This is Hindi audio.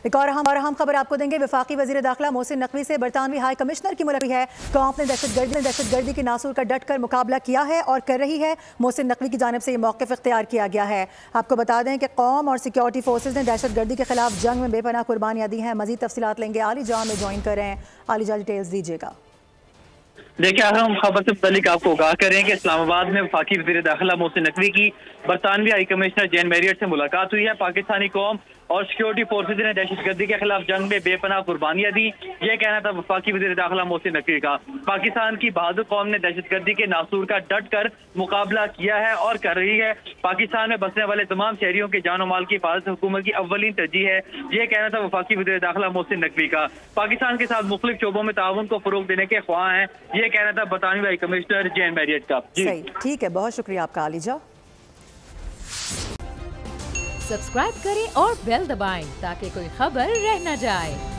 एक और अहम खबर आपको देंगे। वफाकी वजीर दाखिला मोहसिन नकवी से बरतानवी हाई कमिश्नर की मुलाकात है। कौम ने दहशतगर्दी की नासूर का डट कर मुकाबला किया है और कर रही है। मोहसिन नकवी की जानिब से ये मौक़िफ़ इख्तियार किया गया है। आपको बता दें कि कौम और सिक्योरिटी फोर्सेज ने दहशतगर्दी के खिलाफ जंग में बेपनाह कुर्बानियाँ दी हैं। मजीद तफसीलात लेंगे, आलिजा में ज्वाइन कर रहे हैं। आलिजा, डिटेल्स दीजिएगा। देखिए, हम खबर से मुतालिक आपको आगाह करें कि इस्लामाबाद में वफाकी वज़ीर दाखिला मोहसिन नकवी की बरतानवी हाई कमिश्नर जैन मैरियट से मुलाकात हुई है। पाकिस्तानी कौम और सिक्योरिटी फोर्सेज ने दहशतगर्दी के खिलाफ जंग में बेपनाह कुर्बानियां दी, यह कहना था वफाकी वज़ीर दाखिला मोहसिन नकवी का। पाकिस्तान की बहादुर कौम ने दहशतगर्दी के नासूर का डट कर मुकाबला किया है और कर रही है। पाकिस्तान में बसने वाले तमाम शहरियों के जान और माल की हिफाजत हुकूमत की अव्वलीन तरजीह है, यह कहना था वफाकी वज़ीर दाखिला मोहसिन नकवी का। पाकिस्तान के साथ मुख्तलिफ शोबों में ताउन को फरोग देने के ख्वाह हैं, यह कहना था बरतानवी हाई कमिश्नर जैन मैरियट का। सही, ठीक है, बहुत शुक्रिया आपका आलिजा। सब्सक्राइब करें और बेल दबाएं ताकि कोई खबर रह न जाए।